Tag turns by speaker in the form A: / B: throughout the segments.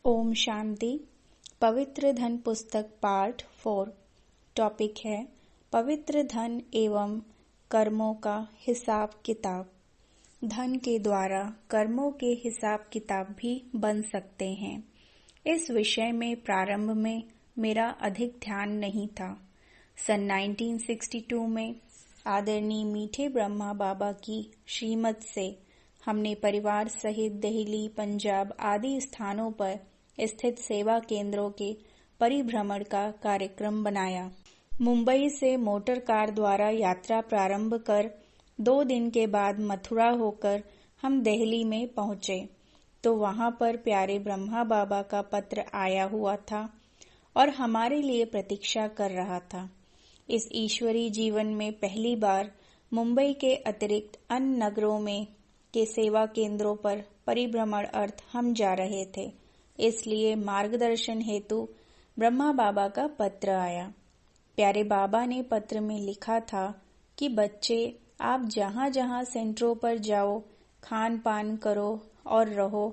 A: ओम शांति। पवित्र धन पुस्तक पार्ट 4। टॉपिक है पवित्र धन एवं कर्मों का हिसाब किताब। धन के द्वारा कर्मों के हिसाब किताब भी बन सकते हैं। इस विषय में प्रारंभ में मेरा अधिक ध्यान नहीं था। सन 1962 में आदरणीय मीठे ब्रह्मा बाबा की श्रीमत से हमने परिवार सहित दिल्ली, पंजाब आदि स्थानों पर स्थित सेवा केंद्रों के परिभ्रमण का कार्यक्रम बनाया। मुंबई से मोटर कार द्वारा यात्रा प्रारंभ कर 2 दिन के बाद मथुरा होकर हम दिल्ली में पहुंचे तो वहां पर प्यारे ब्रह्मा बाबा का पत्र आया हुआ था और हमारे लिए प्रतीक्षा कर रहा था। इस ईश्वरी जीवन में पहली बार मुंबई के अतिरिक्त अन्य नगरों में के सेवा केंद्रों पर परिभ्रमण अर्थ हम जा रहे थे, इसलिए मार्गदर्शन हेतु ब्रह्मा बाबा का पत्र आया। प्यारे बाबा ने पत्र में लिखा था कि बच्चे, आप जहाँ जहाँ सेंटरों पर जाओ, खान पान करो और रहो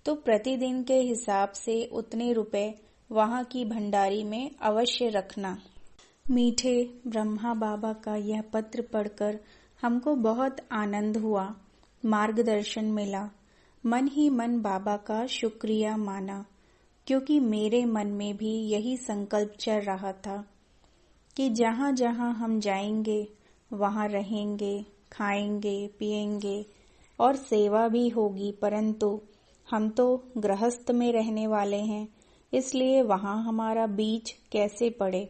A: तो प्रतिदिन के हिसाब से उतने रुपए वहाँ की भंडारी में अवश्य रखना। मीठे ब्रह्मा बाबा का यह पत्र पढ़कर हमको बहुत आनंद हुआ, मार्गदर्शन मिला। मन ही मन बाबा का शुक्रिया माना, क्योंकि मेरे मन में भी यही संकल्प चल रहा था कि जहाँ जहाँ हम जाएंगे वहाँ रहेंगे, खाएंगे, पिएंगे और सेवा भी होगी, परंतु हम तो गृहस्थ में रहने वाले हैं, इसलिए वहाँ हमारा बीज कैसे पड़े।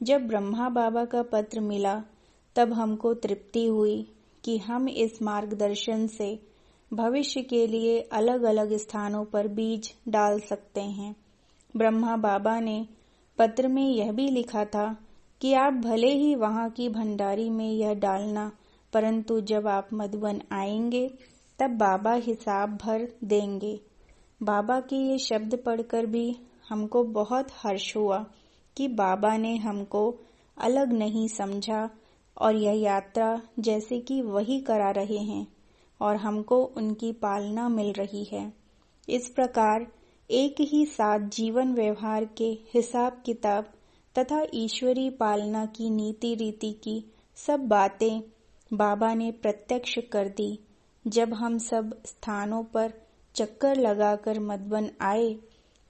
A: जब ब्रह्मा बाबा का पत्र मिला तब हमको तृप्ति हुई कि हम इस मार्गदर्शन से भविष्य के लिए अलग अलग स्थानों पर बीज डाल सकते हैं। ब्रह्मा बाबा ने पत्र में यह भी लिखा था कि आप भले ही वहाँ की भंडारी में यह डालना, परंतु जब आप मधुबन आएंगे तब बाबा हिसाब भर देंगे। बाबा के ये शब्द पढ़कर भी हमको बहुत हर्ष हुआ कि बाबा ने हमको अलग नहीं समझा और यह यात्रा जैसे कि वही करा रहे हैं और हमको उनकी पालना मिल रही है। इस प्रकार एक ही साथ जीवन व्यवहार के हिसाब किताब तथा ईश्वरी पालना की नीति रीति की सब बातें बाबा ने प्रत्यक्ष कर दी। जब हम सब स्थानों पर चक्कर लगाकर मधुबन आए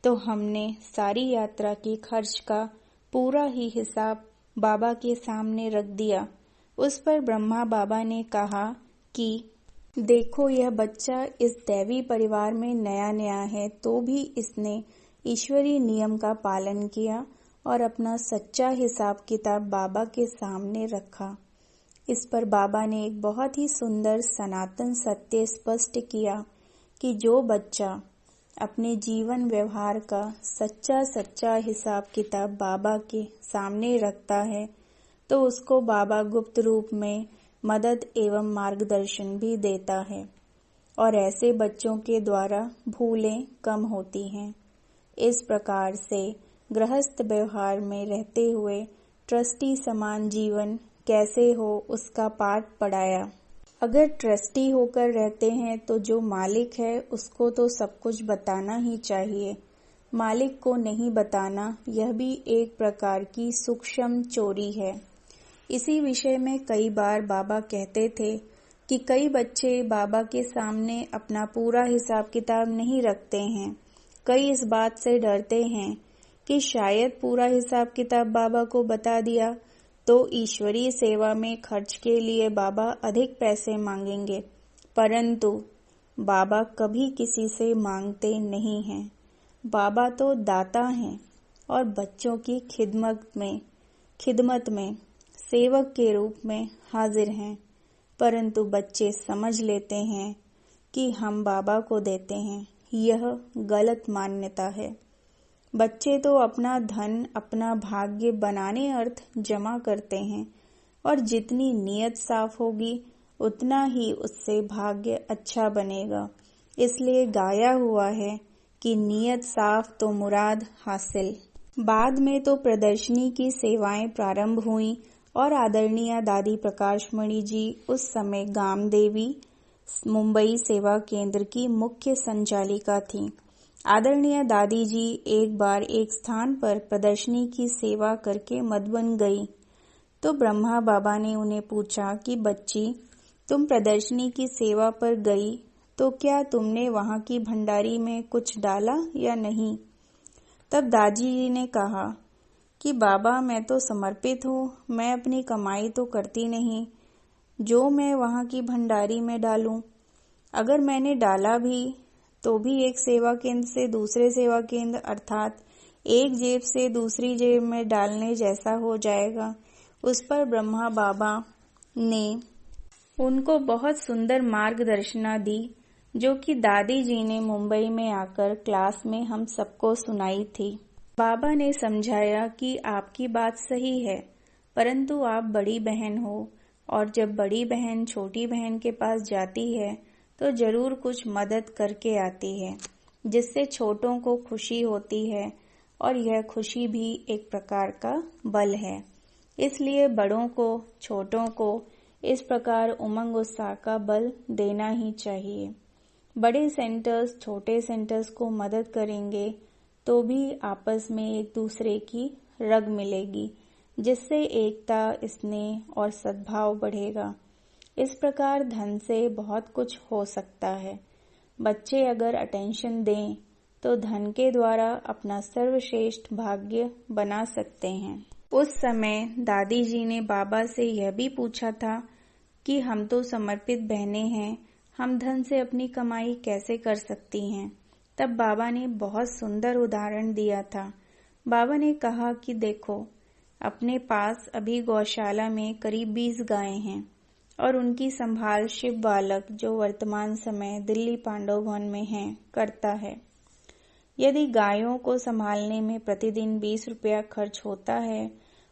A: तो हमने सारी यात्रा के खर्च का पूरा ही हिसाब बाबा के सामने रख दिया। उस पर ब्रह्मा बाबा ने कहा कि देखो, यह बच्चा इस दैवी परिवार में नया नया है तो भी इसने ईश्वरीय नियम का पालन किया और अपना सच्चा हिसाब किताब बाबा के सामने रखा। इस पर बाबा ने एक बहुत ही सुंदर सनातन सत्य स्पष्ट किया कि जो बच्चा अपने जीवन व्यवहार का सच्चा हिसाब किताब बाबा के सामने रखता है तो उसको बाबा गुप्त रूप में मदद एवं मार्गदर्शन भी देता है और ऐसे बच्चों के द्वारा भूलें कम होती हैं। इस प्रकार से गृहस्थ व्यवहार में रहते हुए ट्रस्टी समान जीवन कैसे हो उसका पाठ पढ़ाया। अगर ट्रस्टी होकर रहते हैं तो जो मालिक है उसको तो सब कुछ बताना ही चाहिए। मालिक को नहीं बताना यह भी एक प्रकार की सूक्ष्म चोरी है। इसी विषय में कई बार बाबा कहते थे कि कई बच्चे बाबा के सामने अपना पूरा हिसाब किताब नहीं रखते हैं। कई इस बात से डरते हैं कि शायद पूरा हिसाब किताब बाबा को बता दिया तो ईश्वरीय सेवा में खर्च के लिए बाबा अधिक पैसे मांगेंगे, परंतु बाबा कभी किसी से मांगते नहीं हैं। बाबा तो दाता हैं और बच्चों की खिदमत में सेवक के रूप में हाजिर हैं, परंतु बच्चे समझ लेते हैं कि हम बाबा को देते हैं। यह गलत मान्यता है। बच्चे तो अपना धन, अपना भाग्य बनाने अर्थ जमा करते हैं और जितनी नीयत साफ होगी उतना ही उससे भाग्य अच्छा बनेगा। इसलिए गाया हुआ है कि नीयत साफ तो मुराद हासिल। बाद में तो प्रदर्शनी की सेवाएं प्रारंभ हुई और आदरणीय दादी प्रकाशमणि जी उस समय गाम देवी मुंबई सेवा केंद्र की मुख्य संचालिका थीं। आदरणीय दादी जी एक बार एक स्थान पर प्रदर्शनी की सेवा करके मत बन गई तो ब्रह्मा बाबा ने उन्हें पूछा कि बच्ची, तुम प्रदर्शनी की सेवा पर गई तो क्या तुमने वहां की भंडारी में कुछ डाला या नहीं? तब दादी जी ने कहा कि बाबा, मैं तो समर्पित हूँ, मैं अपनी कमाई तो करती नहीं जो मैं वहां की भंडारी में डालूं। अगर मैंने डाला भी तो भी एक सेवा केंद्र से दूसरे सेवा केंद्र अर्थात एक जेब से दूसरी जेब में डालने जैसा हो जाएगा। उस पर ब्रह्मा बाबा ने उनको बहुत सुंदर मार्गदर्शना दी जो कि दादी जी ने मुंबई में आकर क्लास में हम सबको सुनाई थी। बाबा ने समझाया कि आपकी बात सही है, परंतु आप बड़ी बहन हो और जब बड़ी बहन छोटी बहन के पास जाती है तो जरूर कुछ मदद करके आती है, जिससे छोटों को खुशी होती है और यह खुशी भी एक प्रकार का बल है। इसलिए बड़ों को छोटों को इस प्रकार उमंग उत्साह का बल देना ही चाहिए। बड़े सेंटर्स छोटे सेंटर्स को मदद करेंगे तो भी आपस में एक दूसरे की रग मिलेगी, जिससे एकता, स्नेह और सद्भाव बढ़ेगा। इस प्रकार धन से बहुत कुछ हो सकता है। बच्चे अगर अटेंशन दें तो धन के द्वारा अपना सर्वश्रेष्ठ भाग्य बना सकते हैं। उस समय दादी जी ने बाबा से यह भी पूछा था कि हम तो समर्पित बहनें हैं, हम धन से अपनी कमाई कैसे कर सकती हैं? तब बाबा ने बहुत सुंदर उदाहरण दिया था। बाबा ने कहा कि देखो, अपने पास अभी गौशाला में करीब 20 गायें हैं और उनकी संभाल शिव बालक, जो वर्तमान समय दिल्ली पांडव भवन में है, करता है। यदि गायों को संभालने में प्रतिदिन 20 रुपया खर्च होता है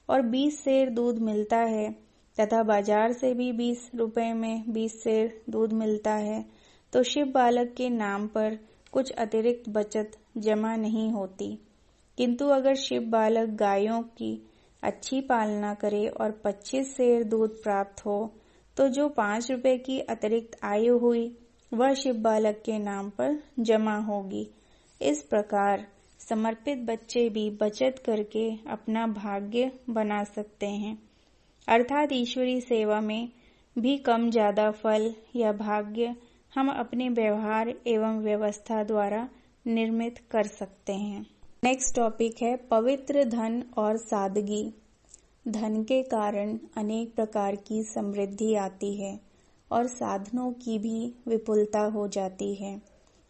A: और 20 सेर दूध मिलता है तथा बाजार से भी 20 रुपए में 20 सेर दूध मिलता है, तो शिव बालक के नाम पर कुछ अतिरिक्त बचत जमा नहीं होती। किंतु अगर शिव बालक गायों की अच्छी पालना करे और 25 सेर दूध प्राप्त हो तो जो 5 रुपए की अतिरिक्त आय हुई वह शिव बालक के नाम पर जमा होगी। इस प्रकार समर्पित बच्चे भी बचत करके अपना भाग्य बना सकते हैं, अर्थात ईश्वरीय सेवा में भी कम ज्यादा फल या भाग्य हम अपने व्यवहार एवं व्यवस्था द्वारा निर्मित कर सकते हैं। नेक्स्ट टॉपिक है पवित्र धन और सादगी। धन के कारण अनेक प्रकार की समृद्धि आती है और साधनों की भी विपुलता हो जाती है,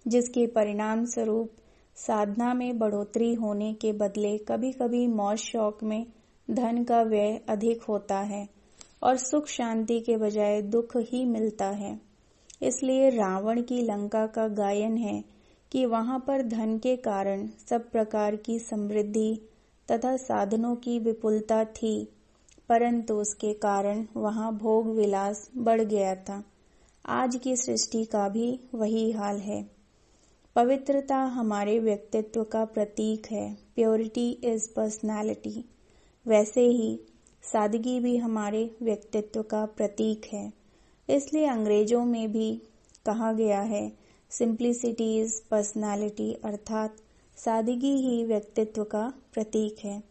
A: जिसके परिणाम स्वरूप साधना में बढ़ोतरी होने के बदले कभी कभी मौज शौक में धन का व्यय अधिक होता है और सुख शांति के बजाय दुख ही मिलता है। इसलिए रावण की लंका का गायन है कि वहां पर धन के कारण सब प्रकार की समृद्धि तथा साधनों की विपुलता थी, परंतु उसके कारण वहां भोग विलास बढ़ गया था। आज की सृष्टि का भी वही हाल है। पवित्रता हमारे व्यक्तित्व का प्रतीक है। Purity is personality. वैसे ही सादगी भी हमारे व्यक्तित्व का प्रतीक है। इसलिए अंग्रेजों में भी कहा गया है सिंप्लिसिटी इज पर्सनालिटी, अर्थात सादगी ही व्यक्तित्व का प्रतीक है।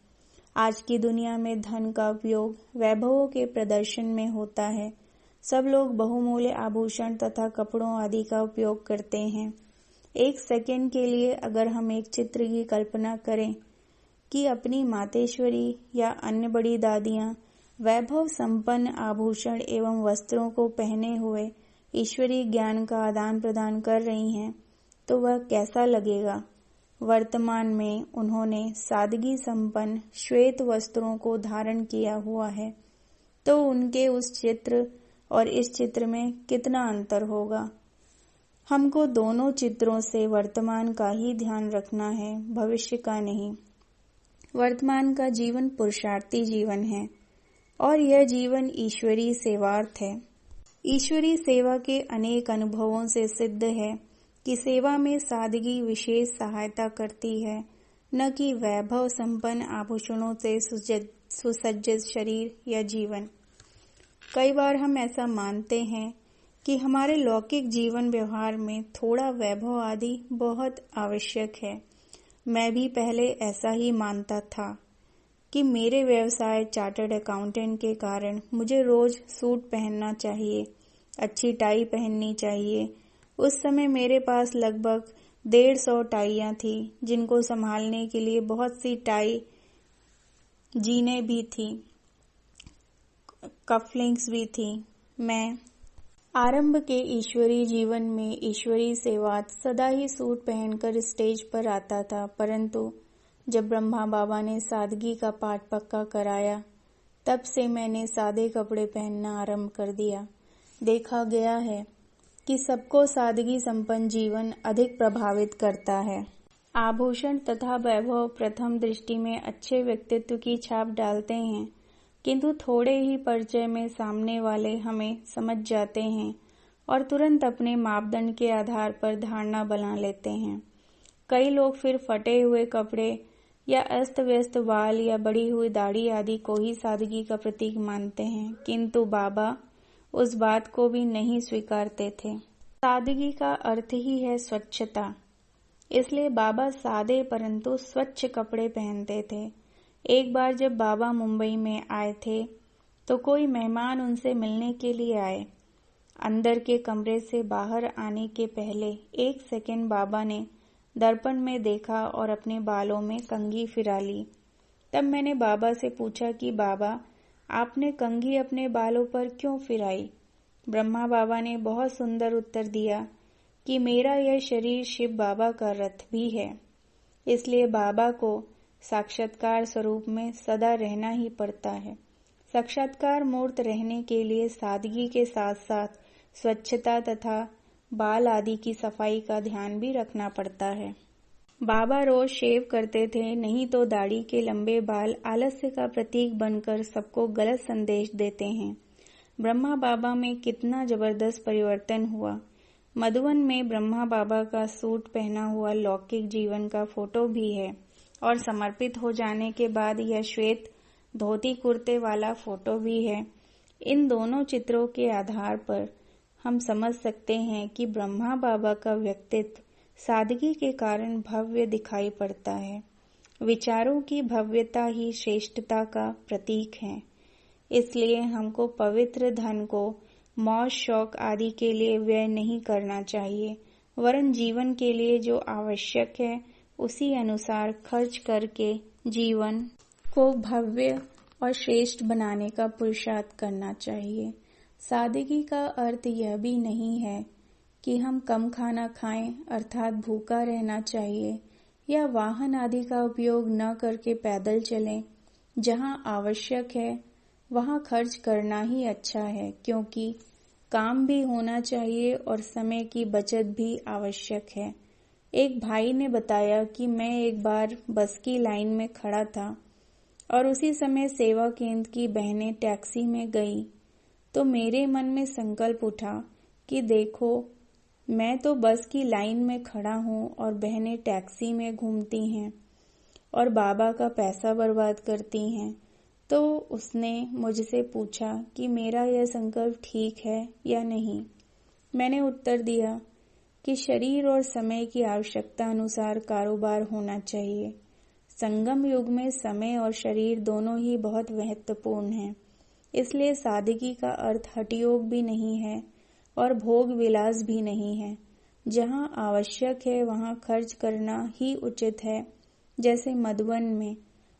A: आज की दुनिया में धन का उपयोग वैभवों के प्रदर्शन में होता है। सब लोग बहुमूल्य आभूषण तथा कपड़ों आदि का उपयोग करते हैं। एक सेकंड के लिए अगर हम एक चित्र की कल्पना करें कि अपनी मातेश्वरी या अन्य बड़ी दादियां वैभव संपन्न आभूषण एवं वस्त्रों को पहने हुए ईश्वरीय ज्ञान का आदान प्रदान कर रही हैं, तो वह कैसा लगेगा। वर्तमान में उन्होंने सादगी संपन्न श्वेत वस्त्रों को धारण किया हुआ है, तो उनके उस चित्र और इस चित्र में कितना अंतर होगा। हमको दोनों चित्रों से वर्तमान का ही ध्यान रखना है, भविष्य का नहीं। वर्तमान का जीवन पुरुषार्थी जीवन है और यह जीवन ईश्वरीय सेवार्थ है। ईश्वरीय सेवा के अनेक अनुभवों से सिद्ध है कि सेवा में सादगी विशेष सहायता करती है, न कि वैभव संपन्न आभूषणों से सुसज्जित शरीर या जीवन। कई बार हम ऐसा मानते हैं कि हमारे लौकिक जीवन व्यवहार में थोड़ा वैभव आदि बहुत आवश्यक है। मैं भी पहले ऐसा ही मानता था कि मेरे व्यवसाय चार्टर्ड अकाउंटेंट के कारण मुझे रोज सूट पहनना चाहिए, अच्छी टाई पहननी चाहिए। उस समय मेरे पास लगभग 150 टाइयां थी, जिनको संभालने के लिए बहुत सी टाई जीने भी थी, कफलिंग्स भी थी। मैं आरंभ के ईश्वरीय जीवन में ईश्वरीय सेवात सदा ही सूट पहनकर स्टेज पर आता था, परंतु जब ब्रह्मा बाबा ने सादगी का पाठ पक्का कराया, तब से मैंने सादे कपड़े पहनना आरंभ कर दिया। देखा गया है कि सबको सादगी संपन्न जीवन अधिक प्रभावित करता है। आभूषण तथा वैभव प्रथम दृष्टि में अच्छे व्यक्तित्व की छाप डालते हैं, किंतु थोड़े ही परिचय में सामने वाले हमें समझ जाते हैं और तुरंत अपने मापदंड के आधार पर धारणा बना लेते हैं। कई लोग फिर फटे हुए कपड़े या अस्त व्यस्त बाल या बढ़ी हुई दाढ़ी आदि को ही सादगी का प्रतीक मानते हैं, किंतु बाबा उस बात को भी नहीं स्वीकारते थे। सादगी का अर्थ ही है स्वच्छता, इसलिए बाबा सादे परंतु स्वच्छ कपड़े पहनते थे। एक बार जब बाबा मुंबई में आए थे तो कोई मेहमान उनसे मिलने के लिए आए। अंदर के कमरे से बाहर आने के पहले 1 सेकंड बाबा ने दर्पण में देखा और अपने बालों में कंघी फिरा ली। तब मैंने बाबा से पूछा कि बाबा, आपने कंघी अपने बालों पर क्यों फिराई? ब्रह्मा बाबा ने बहुत सुंदर उत्तर दिया कि मेरा यह शरीर शिव बाबा का रथ भी है, इसलिए बाबा को साक्षात्कार स्वरूप में सदा रहना ही पड़ता है। साक्षात्कार मूर्त रहने के लिए सादगी के साथ साथ स्वच्छता तथा बाल आदि की सफाई का ध्यान भी रखना पड़ता है। बाबा रोज शेव करते थे, नहीं तो दाढ़ी के लंबे बाल आलस्य का प्रतीक बनकर सबको गलत संदेश देते हैं। ब्रह्मा बाबा में कितना जबरदस्त परिवर्तन हुआ। मधुबन में ब्रह्मा बाबा का सूट पहना हुआ लौकिक जीवन का फोटो भी है और समर्पित हो जाने के बाद यह श्वेत धोती कुर्ते वाला फोटो भी है। इन दोनों चित्रों के आधार पर हम समझ सकते हैं कि ब्रह्मा बाबा का व्यक्तित्व सादगी के कारण भव्य दिखाई पड़ता है। विचारों की भव्यता ही श्रेष्ठता का प्रतीक है। इसलिए हमको पवित्र धन को मौज शौक आदि के लिए व्यय नहीं करना चाहिए, वरन जीवन के लिए जो आवश्यक है उसी अनुसार खर्च करके जीवन को भव्य और श्रेष्ठ बनाने का पुरुषार्थ करना चाहिए। सादगी का अर्थ यह भी नहीं है कि हम कम खाना खाएं, अर्थात भूखा रहना चाहिए, या वाहन आदि का उपयोग न करके पैदल चलें। जहां आवश्यक है वहां खर्च करना ही अच्छा है, क्योंकि काम भी होना चाहिए और समय की बचत भी आवश्यक है। एक भाई ने बताया कि मैं एक बार बस की लाइन में खड़ा था और उसी समय सेवा केंद्र की बहनें टैक्सी में गईं, तो मेरे मन में संकल्प उठा कि देखो, मैं तो बस की लाइन में खड़ा हूँ और बहनें टैक्सी में घूमती हैं और बाबा का पैसा बर्बाद करती हैं। तो उसने मुझसे पूछा कि मेरा यह संकल्प ठीक है या नहीं। मैंने उत्तर दिया कि शरीर और समय की आवश्यकता अनुसार कारोबार होना चाहिए। संगम युग में समय और शरीर दोनों ही बहुत महत्वपूर्ण हैं। इसलिए सादगी का अर्थ हठयोग भी नहीं है और भोग विलास भी नहीं है। जहां आवश्यक है वहां खर्च करना ही उचित है। जैसे मधुबन में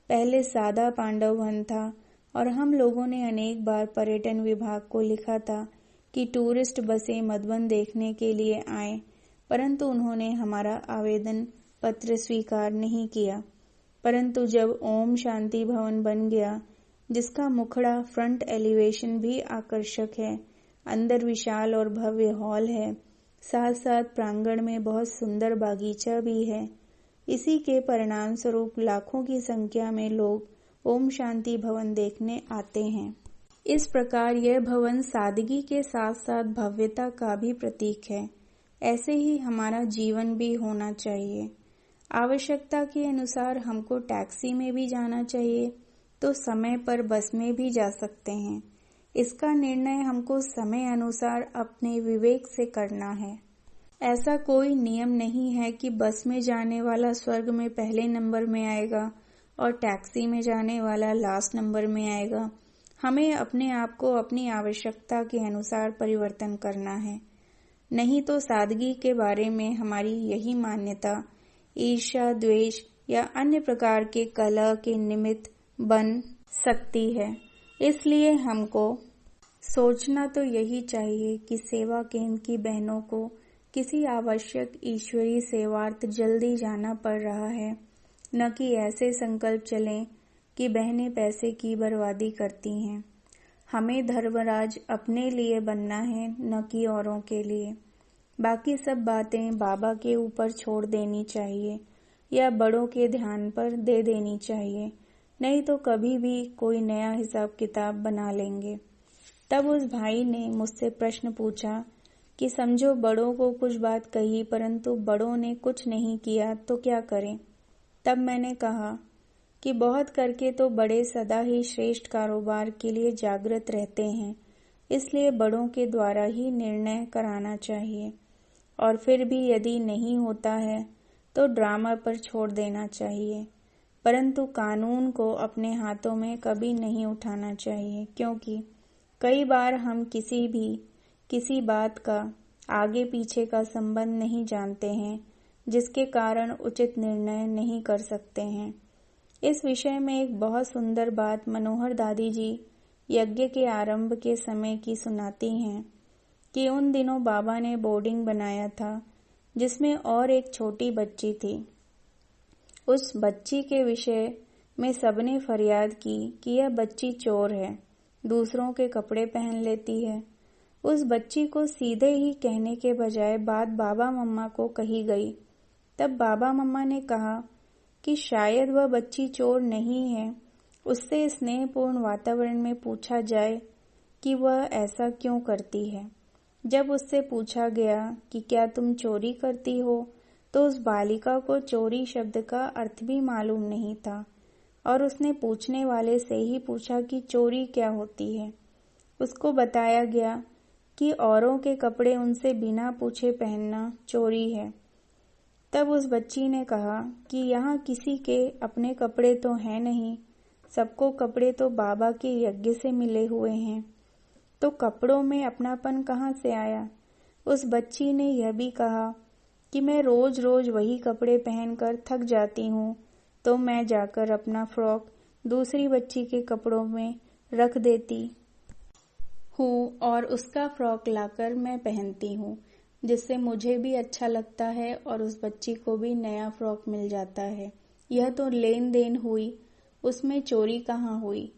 A: पहले सादा पांडव वन था और हम लोगों ने अनेक बार पर्यटन विभाग को लिखा था कि टूरिस्ट बसें मधुबन देखने के लिए आएं, परंतु उन्होंने हमारा आवेदन पत्र स्वीकार नहीं किया। परंतु जब ओम शांति भवन बन गया, जिसका मुखड़ा फ्रंट एलिवेशन भी आकर्षक है, अंदर विशाल और भव्य हॉल है, साथ साथ प्रांगण में बहुत सुंदर बागीचा भी है, इसी के परिणाम स्वरूप लाखों की संख्या में लोग ओम शांति भवन देखने आते हैं। इस प्रकार यह भवन सादगी के साथ साथ भव्यता का भी प्रतीक है। ऐसे ही हमारा जीवन भी होना चाहिए। आवश्यकता के अनुसार हमको टैक्सी में भी जाना चाहिए तो समय पर बस में भी जा सकते हैं, इसका निर्णय हमको समय अनुसार अपने विवेक से करना है। ऐसा कोई नियम नहीं है कि बस में जाने वाला स्वर्ग में पहले नंबर में आएगा और टैक्सी में जाने वाला लास्ट नंबर में आएगा। हमें अपने आप को अपनी आवश्यकता के अनुसार परिवर्तन करना है, नहीं तो सादगी के बारे में हमारी यही मान्यता ईर्ष्या, द्वेष या अन्य प्रकार के कलह के निमित्त बन सकती है। इसलिए हमको सोचना तो यही चाहिए कि सेवा केंद्र की बहनों को किसी आवश्यक ईश्वरीय सेवार्थ जल्दी जाना पड़ रहा है, न कि ऐसे संकल्प चलें कि बहनें पैसे की बर्बादी करती हैं। हमें धर्मराज अपने लिए बनना है, न कि औरों के लिए। बाकी सब बातें बाबा के ऊपर छोड़ देनी चाहिए या बड़ों के ध्यान पर दे देनी चाहिए, नहीं तो कभी भी कोई नया हिसाब किताब बना लेंगे। तब उस भाई ने मुझसे प्रश्न पूछा कि समझो बड़ों को कुछ बात कही परंतु बड़ों ने कुछ नहीं किया तो क्या करें। तब मैंने कहा कि बहुत करके तो बड़े सदा ही श्रेष्ठ कारोबार के लिए जागृत रहते हैं, इसलिए बड़ों के द्वारा ही निर्णय कराना चाहिए, और फिर भी यदि नहीं होता है तो ड्रामा पर छोड़ देना चाहिए, परंतु कानून को अपने हाथों में कभी नहीं उठाना चाहिए, क्योंकि कई बार हम किसी बात का आगे पीछे का संबंध नहीं जानते हैं, जिसके कारण उचित निर्णय नहीं कर सकते हैं। इस विषय में एक बहुत सुंदर बात मनोहर दादी जी यज्ञ के आरंभ के समय की सुनाती हैं कि उन दिनों बाबा ने बोर्डिंग बनाया था जिसमें और एक छोटी बच्ची थी। उस बच्ची के विषय में सबने फरियाद की कि यह बच्ची चोर है, दूसरों के कपड़े पहन लेती है। उस बच्ची को सीधे ही कहने के बजाय बात बाबा मम्मा को कही गई। तब बाबा मम्मा ने कहा कि शायद वह बच्ची चोर नहीं है, उससे स्नेहपूर्ण वातावरण में पूछा जाए कि वह ऐसा क्यों करती है। जब उससे पूछा गया कि क्या तुम चोरी करती हो, तो उस बालिका को चोरी शब्द का अर्थ भी मालूम नहीं था और उसने पूछने वाले से ही पूछा कि चोरी क्या होती है। उसको बताया गया कि औरों के कपड़े उनसे बिना पूछे पहनना चोरी है। तब उस बच्ची ने कहा कि यहाँ किसी के अपने कपड़े तो हैं नहीं, सबको कपड़े तो बाबा के यज्ञ से मिले हुए हैं, तो कपड़ों में अपनापन कहाँ से आया। उस बच्ची ने यह भी कहा कि मैं रोज रोज वही कपड़े पहनकर थक जाती हूँ, तो मैं जाकर अपना फ्रॉक दूसरी बच्ची के कपड़ों में रख देती हूँ और उसका फ्रॉक लाकर मैं पहनती हूँ, जिससे मुझे भी अच्छा लगता है और उस बच्ची को भी नया फ्रॉक मिल जाता है। यह तो लेन देन हुई, उसमें चोरी कहाँ हुई।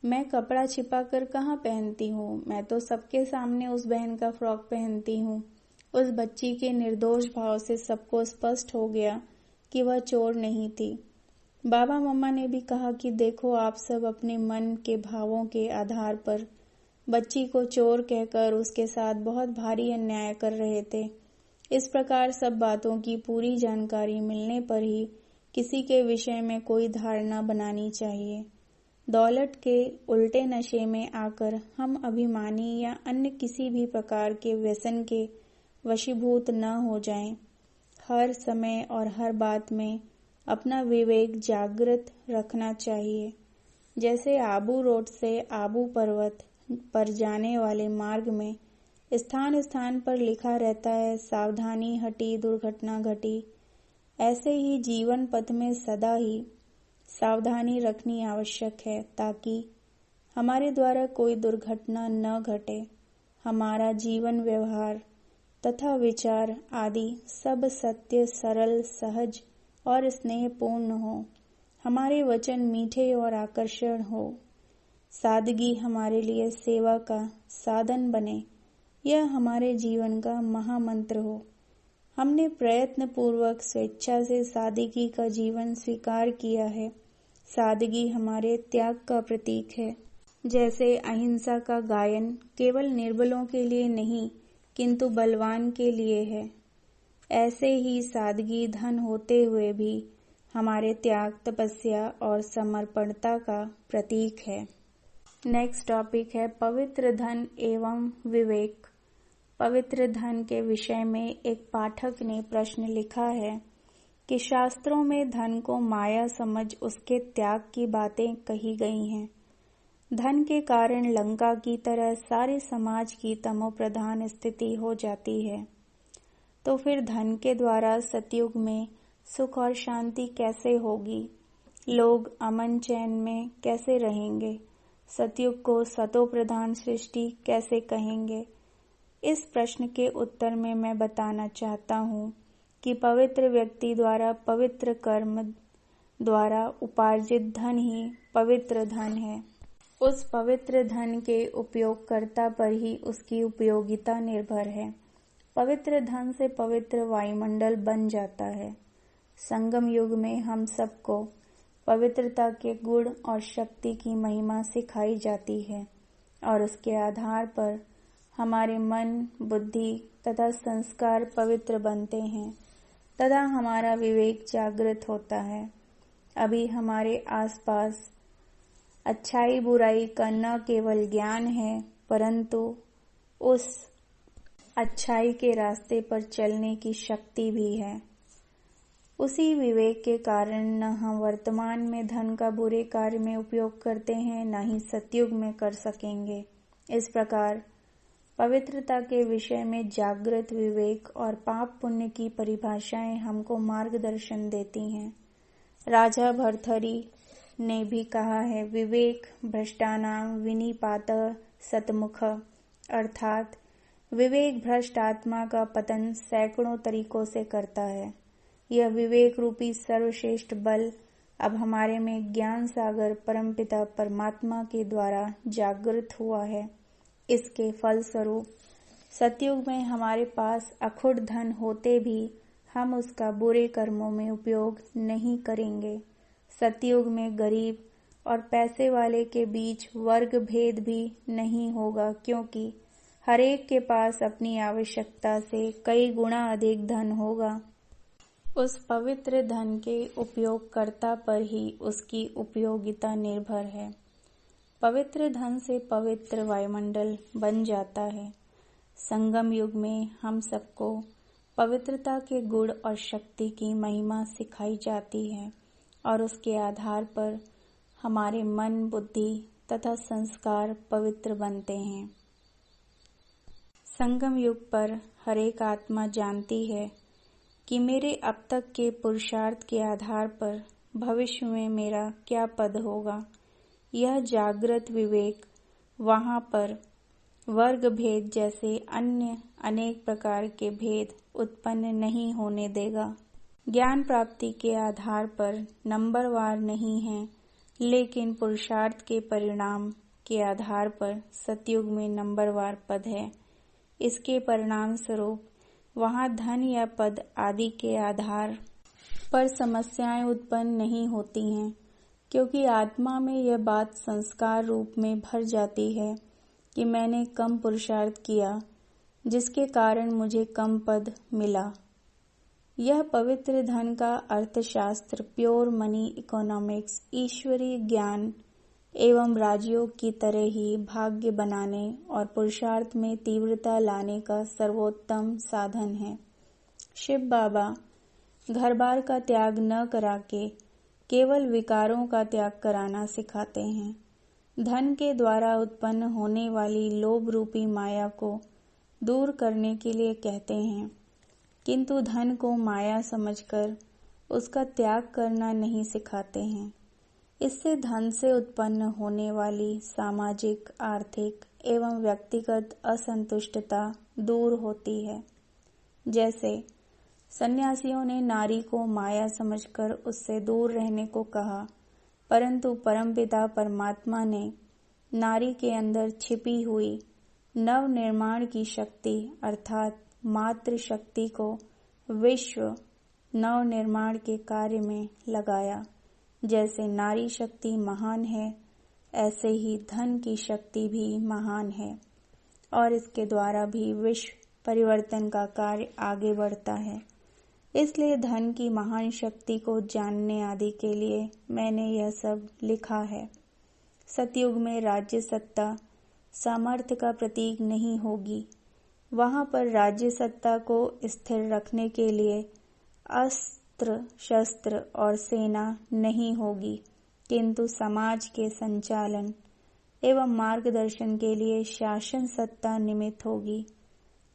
A: मैं कपड़ा छिपा कर कहाँ पहनती हूँ, मैं तो सबके सामने उस बहन का फ्रॉक पहनती हूँ। उस बच्ची के निर्दोष भाव से सबको स्पष्ट हो गया कि वह चोर नहीं थी। बाबा मम्मा ने भी कहा कि देखो, आप सब अपने मन के भावों के आधार पर बच्ची को चोर कहकर उसके साथ बहुत भारी अन्याय कर रहे थे। इस प्रकार सब बातों की पूरी जानकारी मिलने पर ही किसी के विषय में कोई धारणा बनानी चाहिए। दौलत के उल्टे नशे में आकर हम अभिमानी या अन्य किसी भी प्रकार के व्यसन के वशीभूत न हो जाएं। हर समय और हर बात में अपना विवेक जागृत रखना चाहिए। जैसे आबू रोड से आबू पर्वत पर जाने वाले मार्ग में स्थान स्थान पर लिखा रहता है, सावधानी हटी दुर्घटना घटी, ऐसे ही जीवन पथ में सदा ही सावधानी रखनी आवश्यक है, ताकि हमारे द्वारा कोई दुर्घटना न घटे। हमारा जीवन व्यवहार तथा विचार आदि सब सत्य, सरल, सहज और स्नेहपूर्ण हो। हमारे वचन मीठे और आकर्षण हो। सादगी हमारे लिए सेवा का साधन बने, यह हमारे जीवन का महामंत्र हो। हमने प्रयत्न पूर्वक स्वेच्छा से सादगी का जीवन स्वीकार किया है। सादगी हमारे त्याग का प्रतीक है। जैसे अहिंसा का गायन केवल निर्बलों के लिए नहीं किंतु बलवान के लिए है, ऐसे ही सादगी धन होते हुए भी हमारे त्याग, तपस्या और समर्पणता का प्रतीक है। नेक्स्ट टॉपिक है पवित्र धन एवं विवेक। पवित्र धन के विषय में एक पाठक ने प्रश्न लिखा है कि शास्त्रों में धन को माया समझ उसके त्याग की बातें कही गई हैं। धन के कारण लंका की तरह सारे समाज की तमोप्रधान स्थिति हो जाती है। तो फिर धन के द्वारा सतयुग में सुख और शांति कैसे होगी? लोग अमन चैन में कैसे रहेंगे? सतयुग को सतो प्रधान सृष्टि कैसे कहेंगे? इस प्रश्न के उत्तर में मैं बताना चाहता हूँ कि पवित्र व्यक्ति द्वारा पवित्र कर्म द्वारा उपार्जित धन ही पवित्र धन है। उस पवित्र धन के उपयोगकर्ता पर ही उसकी उपयोगिता निर्भर है। पवित्र धन से पवित्र वायुमंडल बन जाता है। संगम युग में हम सबको पवित्रता के गुण और शक्ति की महिमा सिखाई जाती है और उसके आधार पर हमारे मन, बुद्धि तथा संस्कार पवित्र बनते हैं तथा हमारा विवेक जागृत होता है। अभी हमारे आसपास अच्छाई बुराई का न केवल ज्ञान है परंतु उस अच्छाई के रास्ते पर चलने की शक्ति भी है। उसी विवेक के कारण न हम वर्तमान में धन का बुरे कार्य में उपयोग करते हैं, न ही सतयुग में कर सकेंगे। इस प्रकार पवित्रता के विषय में जागृत विवेक और पाप पुण्य की परिभाषाएं हमको मार्गदर्शन देती हैं। राजा भर्तृहरि ने भी कहा है, विवेक भ्रष्टानां विनिपातः सतमुख, अर्थात विवेक भ्रष्ट आत्मा का पतन सैकड़ों तरीकों से करता है। यह विवेक रूपी सर्वश्रेष्ठ बल अब हमारे में ज्ञान सागर परमपिता परमात्मा के द्वारा जागृत हुआ है। इसके फलस्वरूप सतयुग में हमारे पास अखुट धन होते भी हम उसका बुरे कर्मों में उपयोग नहीं करेंगे। सतयुग में गरीब और पैसे वाले के बीच वर्ग भेद भी नहीं होगा, क्योंकि हर एक के पास अपनी आवश्यकता से कई गुना अधिक धन होगा। उस पवित्र धन के उपयोगकर्ता पर ही उसकी उपयोगिता निर्भर है। पवित्र धन से पवित्र वायुमंडल बन जाता है। संगम युग में हम सबको पवित्रता के गुण और शक्ति की महिमा सिखाई जाती है और उसके आधार पर हमारे मन, बुद्धि तथा संस्कार पवित्र बनते हैं। संगम युग पर हर एक आत्मा जानती है कि मेरे अब तक के पुरुषार्थ के आधार पर भविष्य में मेरा क्या पद होगा। यह जागृत विवेक वहां पर वर्ग भेद जैसे अन्य अनेक प्रकार के भेद उत्पन्न नहीं होने देगा। ज्ञान प्राप्ति के आधार पर नंबरवार नहीं है, लेकिन पुरुषार्थ के परिणाम के आधार पर सतयुग में नंबरवार पद है। इसके परिणाम स्वरूप वहां धन या पद आदि के आधार पर समस्याएं उत्पन्न नहीं होती हैं, क्योंकि आत्मा में यह बात संस्कार रूप में भर जाती है कि मैंने कम पुरुषार्थ किया, जिसके कारण मुझे कम पद मिला। यह पवित्र धन का अर्थशास्त्र, प्योर मनी इकोनॉमिक्स, ईश्वरीय ज्ञान एवं राजयोग की तरह ही भाग्य बनाने और पुरुषार्थ में तीव्रता लाने का सर्वोत्तम साधन है। शिव बाबा घर बार का त्याग न करा के केवल विकारों का त्याग कराना सिखाते हैं। धन के द्वारा उत्पन्न होने वाली लोभ रूपी माया को दूर करने के लिए कहते हैं, किंतु धन को माया समझकर उसका त्याग करना नहीं सिखाते हैं। इससे धन से उत्पन्न होने वाली सामाजिक, आर्थिक एवं व्यक्तिगत असंतुष्टता दूर होती है। जैसे सन्यासियों ने नारी को माया समझकर उससे दूर रहने को कहा, परंतु परमपिता परमात्मा ने नारी के अंदर छिपी हुई नव निर्माण की शक्ति अर्थात मातृ शक्ति को विश्व नव निर्माण के कार्य में लगाया। जैसे नारी शक्ति महान है, ऐसे ही धन की शक्ति भी महान है और इसके द्वारा भी विश्व परिवर्तन का कार्य आगे बढ़ता है। इसलिए धन की महान शक्ति को जानने आदि के लिए मैंने यह सब लिखा है। सतयुग में राज्य सत्ता सामर्थ्य का प्रतीक नहीं होगी। वहां पर राज्य सत्ता को स्थिर रखने के लिए अस्त्र शस्त्र और सेना नहीं होगी, किंतु समाज के संचालन एवं मार्गदर्शन के लिए शासन सत्ता निमित्त होगी।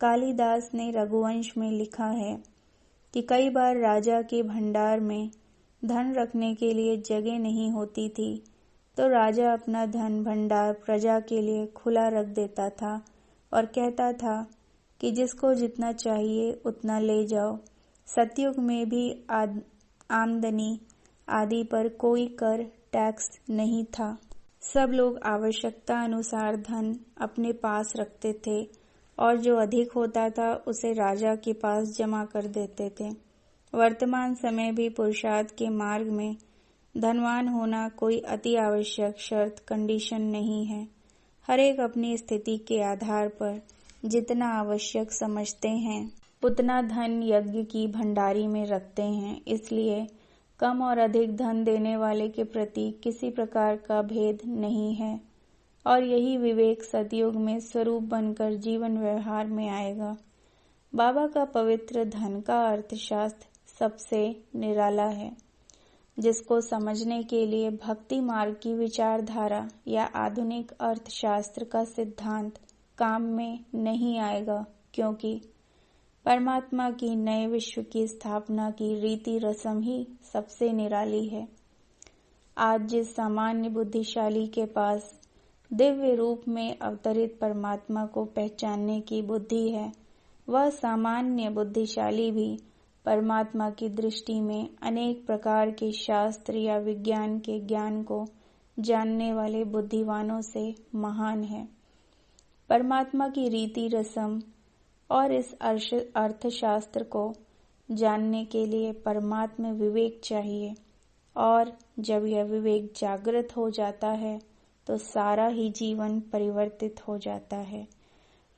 A: कालिदास ने रघुवंश में लिखा है कि कई बार राजा के भंडार में धन रखने के लिए जगह नहीं होती थी, तो राजा अपना धन भंडार प्रजा के लिए खुला रख देता था और कहता था कि जिसको जितना चाहिए उतना ले जाओ। सतयुग में भी आमदनी आदि पर कोई कर टैक्स नहीं था। सब लोग आवश्यकता अनुसार धन अपने पास रखते थे और जो अधिक होता था उसे राजा के पास जमा कर देते थे। वर्तमान समय भी पुरुषार्थ के मार्ग में धनवान होना कोई अति आवश्यक शर्त कंडीशन नहीं है। हर एक अपनी स्थिति के आधार पर जितना आवश्यक समझते हैं उतना धन यज्ञ की भंडारी में रखते हैं। इसलिए कम और अधिक धन देने वाले के प्रति किसी प्रकार का भेद नहीं है और यही विवेक सतयुग में स्वरूप बनकर जीवन व्यवहार में आएगा। बाबा का पवित्र धन का अर्थशास्त्र सबसे निराला है, जिसको समझने के लिए भक्ति मार्ग की विचारधारा या आधुनिक अर्थशास्त्र का सिद्धांत काम में नहीं आएगा, क्योंकि परमात्मा की नए विश्व की स्थापना की रीति रस्म ही सबसे निराली है। आज जिस सामान्य बुद्धिशाली के पास दिव्य रूप में अवतरित परमात्मा को पहचानने की बुद्धि है, वह सामान्य बुद्धिशाली भी परमात्मा की दृष्टि में अनेक प्रकार के शास्त्र या विज्ञान के ज्ञान को जानने वाले बुद्धिवानों से महान है। परमात्मा की रीति रस्म और इस अर्थशास्त्र को जानने के लिए परमात्मा विवेक चाहिए, और जब यह विवेक जागृत हो जाता है तो सारा ही जीवन परिवर्तित हो जाता है।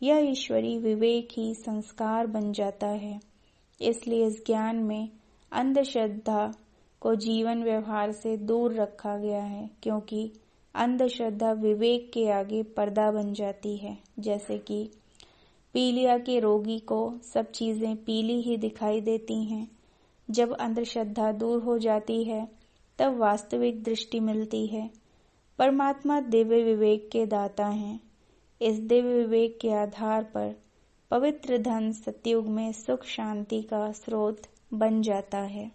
A: यह ईश्वरी विवेक ही संस्कार बन जाता है। इसलिए इस ज्ञान में अंधश्रद्धा को जीवन व्यवहार से दूर रखा गया है, क्योंकि अंधश्रद्धा विवेक के आगे पर्दा बन जाती है। जैसे कि पीलिया के रोगी को सब चीजें पीली ही दिखाई देती हैं। जब अंधश्रद्धा दूर हो जाती है तब वास्तविक दृष्टि मिलती है। परमात्मा दिव्य विवेक के दाता हैं। इस दिव्य विवेक के आधार पर पवित्र धन सतयुग में सुख शांति का स्रोत बन जाता है।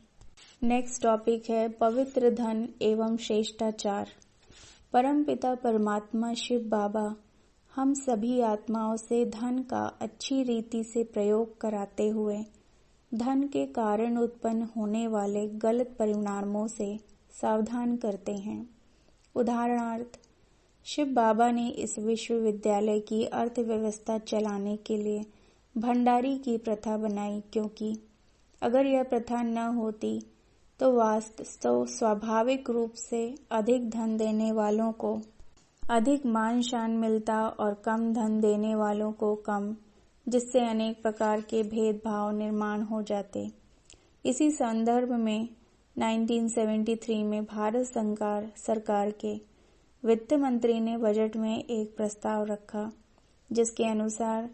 A: नेक्स्ट टॉपिक है पवित्र धन एवं श्रेष्ठाचार। परमपिता परमात्मा शिव बाबा हम सभी आत्माओं से धन का अच्छी रीति से प्रयोग कराते हुए धन के कारण उत्पन्न होने वाले गलत परिणामों से सावधान करते हैं। उदाहरणार्थ, शिव बाबा ने इस विश्वविद्यालय की अर्थव्यवस्था चलाने के लिए भंडारी की प्रथा बनाई, क्योंकि अगर यह प्रथा न होती तो स्वाभाविक रूप से अधिक धन देने वालों को अधिक मान शान मिलता और कम धन देने वालों को कम, जिससे अनेक प्रकार के भेदभाव निर्माण हो जाते। इसी संदर्भ में 1973 में भारत सरकार के वित्त मंत्री ने बजट में एक प्रस्ताव रखा, जिसके अनुसार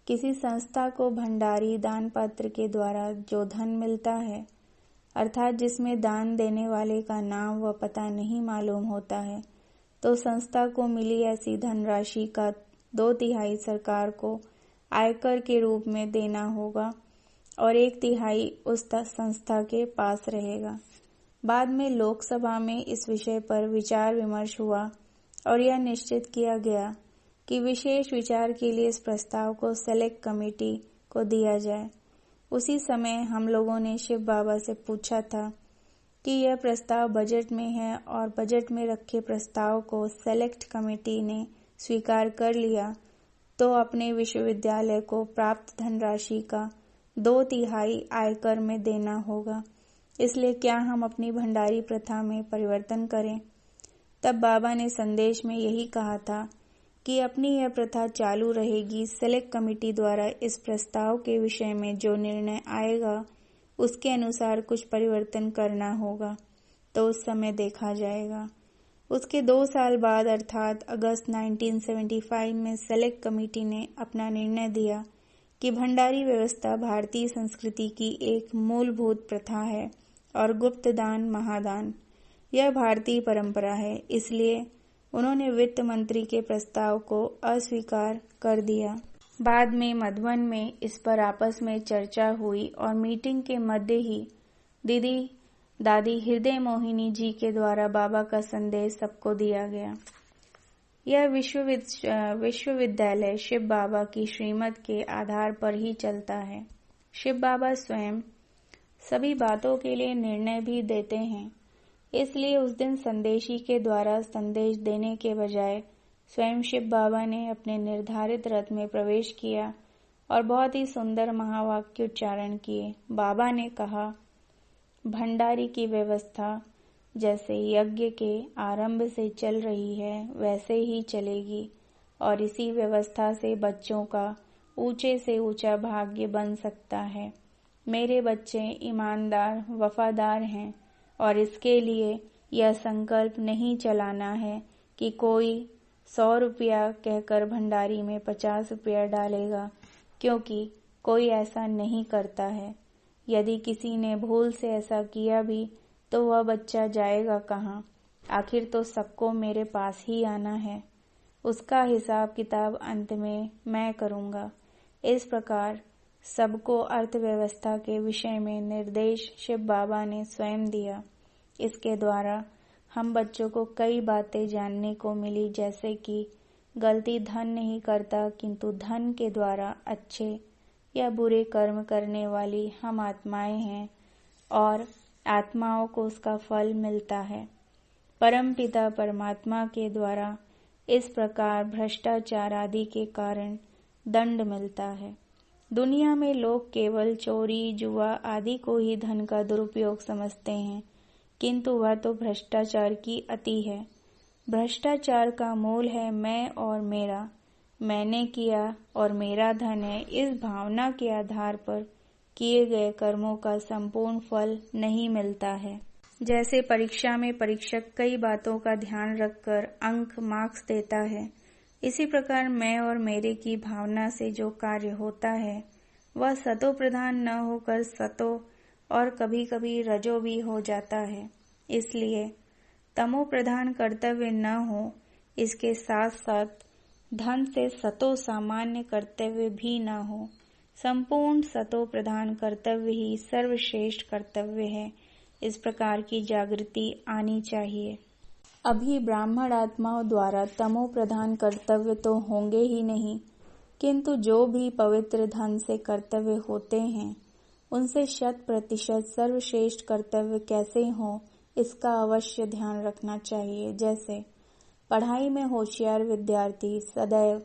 A: किसी संस्था को भंडारी दान पत्र के द्वारा जो धन मिलता है, अर्थात जिसमें दान देने वाले का नाम व पता नहीं मालूम होता है, तो संस्था को मिली ऐसी धनराशि का 2/3 सरकार को आयकर के रूप में देना होगा और 1/3 उस संस्था के पास रहेगा। बाद में लोकसभा में इस विषय पर विचार विमर्श हुआ और यह निश्चित किया गया कि विशेष विचार के लिए इस प्रस्ताव को सेलेक्ट कमेटी को दिया जाए। उसी समय हम लोगों ने शिव बाबा से पूछा था कि यह प्रस्ताव बजट में है और बजट में रखे प्रस्ताव को सेलेक्ट कमेटी ने स्वीकार कर लिया, तो अपने विश्वविद्यालय को प्राप्त धनराशि का 2/3 आयकर में देना होगा। इसलिए क्या हम अपनी भंडारी प्रथा में परिवर्तन करें? तब बाबा ने संदेश में यही कहा था कि अपनी यह प्रथा चालू रहेगी। सेलेक्ट कमेटी द्वारा इस प्रस्ताव के विषय में जो निर्णय आएगा उसके अनुसार कुछ परिवर्तन करना होगा, तो उस समय देखा जाएगा। उसके 2 साल बाद अर्थात अगस्त 1975 में सेलेक्ट कमेटी ने अपना निर्णय दिया कि भंडारी व्यवस्था भारतीय संस्कृति की एक मूलभूत प्रथा है और गुप्त दान महादान यह भारतीय परंपरा है, इसलिए उन्होंने वित्त मंत्री के प्रस्ताव को अस्वीकार कर दिया। बाद में मधुबन में इस पर आपस में चर्चा हुई और मीटिंग के मध्य ही दादी हृदय मोहिनी जी के द्वारा बाबा का संदेश सबको दिया गया। यह विश्वविद्यालय शिव बाबा की श्रीमत के आधार पर ही चलता है। शिव बाबा स्वयं सभी बातों के लिए निर्णय भी देते हैं, इसलिए उस दिन संदेशी के द्वारा संदेश देने के बजाय स्वयं शिव बाबा ने अपने निर्धारित रथ में प्रवेश किया और बहुत ही सुंदर महावाक्य उच्चारण किए। बाबा ने कहा, भंडारी की व्यवस्था जैसे यज्ञ के आरंभ से चल रही है वैसे ही चलेगी और इसी व्यवस्था से बच्चों का ऊंचे से ऊंचा भाग्य बन सकता है। मेरे बच्चे ईमानदार वफादार हैं और इसके लिए यह संकल्प नहीं चलाना है कि कोई 100 रुपया कहकर भंडारी में 50 रुपया डालेगा, क्योंकि कोई ऐसा नहीं करता है। यदि किसी ने भूल से ऐसा किया भी तो वह बच्चा जाएगा कहाँ? आखिर तो सबको मेरे पास ही आना है। उसका हिसाब किताब अंत में मैं करूँगा। इस प्रकार सबको अर्थव्यवस्था के विषय में निर्देश शिव बाबा ने स्वयं दिया। इसके द्वारा हम बच्चों को कई बातें जानने को मिली, जैसे कि गलती धन नहीं करता किंतु धन के द्वारा अच्छे या बुरे कर्म करने वाली हम आत्माएं हैं और आत्माओं को उसका फल मिलता है। परमपिता परमात्मा के द्वारा इस प्रकार भ्रष्टाचार आदि के कारण दंड मिलता है। दुनिया में लोग केवल चोरी जुआ आदि को ही धन का दुरुपयोग समझते हैं, किंतु वह तो भ्रष्टाचार की अति है। भ्रष्टाचार का मूल है मैं और मेरा, मैंने किया और मेरा धन है। इस भावना के आधार पर किए गए कर्मों का संपूर्ण फल नहीं मिलता है। जैसे परीक्षा में परीक्षक कई बातों का ध्यान रखकर अंक मार्क्स देता है, इसी प्रकार मैं और मेरे की भावना से जो कार्य होता है वह सतो प्रधान न होकर सतो और कभी कभी रजो भी हो जाता है। इसलिए तमो प्रधान कर्तव्य न हो, इसके साथ साथ धन से सतो सामान्य कर्तव्य भी न हो। संपूर्ण सतो प्रधान कर्तव्य ही सर्वश्रेष्ठ कर्तव्य है। इस प्रकार की जागृति आनी चाहिए। अभी ब्राह्मण आत्माओं द्वारा तमो प्रधान कर्तव्य तो होंगे ही नहीं, किंतु जो भी पवित्र धन से कर्तव्य होते हैं उनसे 100% सर्वश्रेष्ठ कर्तव्य कैसे हो, इसका अवश्य ध्यान रखना चाहिए। जैसे पढ़ाई में होशियार विद्यार्थी सदैव